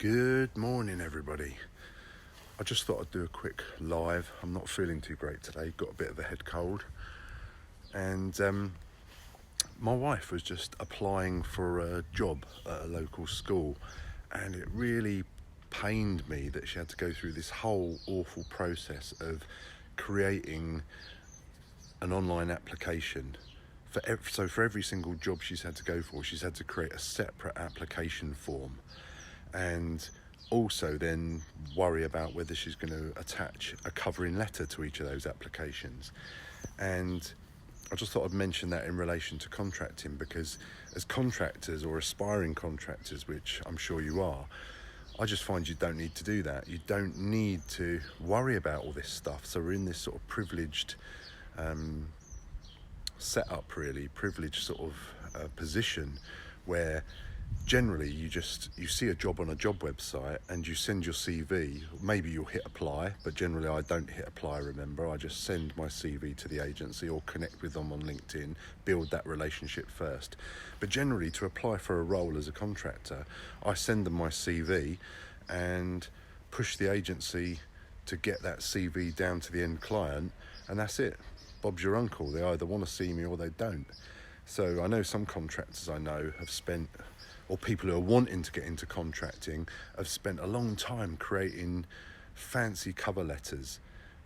Good morning, everybody. I just thought I'd do a quick live. I'm not feeling too great today, got a bit of a head cold. And my wife was just applying for a job at a local school, and it really pained me that she had to go through this whole awful process of creating an online application. So for every single job she's had to go for, she's had to create a separate application form. And also then worry about whether she's going to attach a covering letter to each of those applications. And I just thought I'd mention that in relation to contracting, because as contractors or aspiring contractors, which I'm sure you are, I just find you don't need to do that. You don't need to worry about all this stuff. So we're in this sort of privileged setup, really, privileged sort of position where generally you see a job on a job website and you send your CV. Maybe you'll hit apply, but generally I don't hit apply, remember. I just send my CV to the agency or connect with them on LinkedIn, build that relationship first. But generally, to apply for a role as a contractor, I send them my CV and push the agency to get that CV down to the end client, and that's it. Bob's your uncle. They either want to see me or they don't. So I know some contractors I know have spent, or people who are wanting to get into contracting, have spent a long time creating fancy cover letters.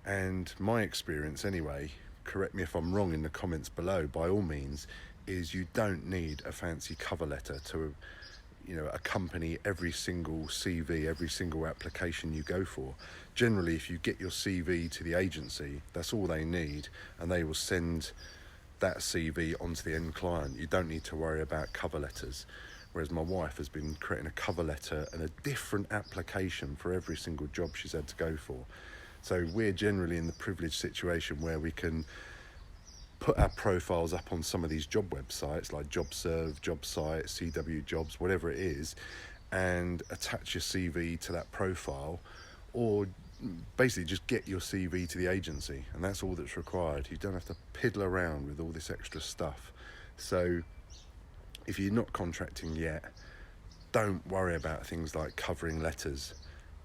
And my experience anyway, correct me if I'm wrong in the comments below, by all means, is you don't need a fancy cover letter to accompany every single CV, every single application you go for. Generally, if you get your CV to the agency, that's all they need, and they will send that CV onto the end client. You don't need to worry about cover letters. Whereas my wife has been creating a cover letter and a different application for every single job she's had to go for. So we're generally in the privileged situation where we can put our profiles up on some of these job websites like JobServe, JobSite, CW Jobs, whatever it is, and attach your CV to that profile, or basically just get your CV to the agency, and that's all that's required. You don't have to piddle around with all this extra stuff. So if you're not contracting yet, don't worry about things like covering letters.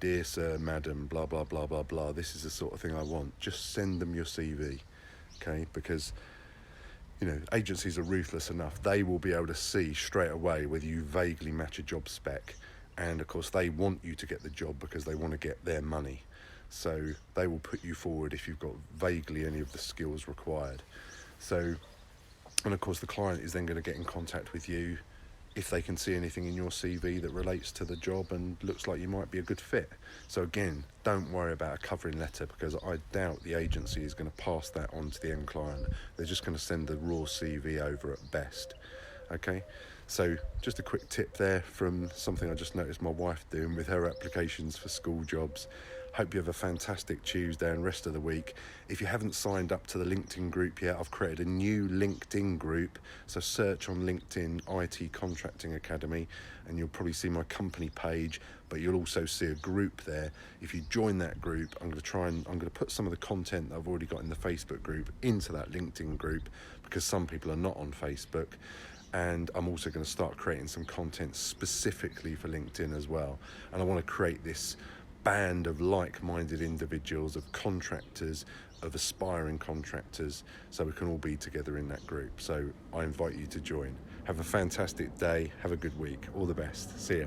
Dear sir, madam, blah, blah, blah, blah, blah. This is the sort of thing I want. Just send them your CV, okay? Because, agencies are ruthless enough. They will be able to see straight away whether you vaguely match a job spec. And, of course, they want you to get the job because they want to get their money. So they will put you forward if you've got vaguely any of the skills required. So, and of course the client is then going to get in contact with you if they can see anything in your CV that relates to the job and looks like you might be a good fit. So again, don't worry about a covering letter, because I doubt the agency is going to pass that on to the end client. They're just going to send the raw CV over at best. Okay, so just a quick tip there from something I just noticed my wife doing with her applications for school jobs. Hope you have a fantastic Tuesday and rest of the week. If you haven't signed up to the LinkedIn group yet, I've created a new LinkedIn group. So search on LinkedIn IT Contracting Academy and you'll probably see my company page, but you'll also see a group there. If you join that group, I'm going to put some of the content that I've already got in the Facebook group into that LinkedIn group, because some people are not on Facebook. And I'm also going to start creating some content specifically for LinkedIn as well. And I want to create this band of like-minded individuals, of contractors, of aspiring contractors, so we can all be together in that group. So I invite you to join. Have a fantastic day. Have a good week. All the best. See ya.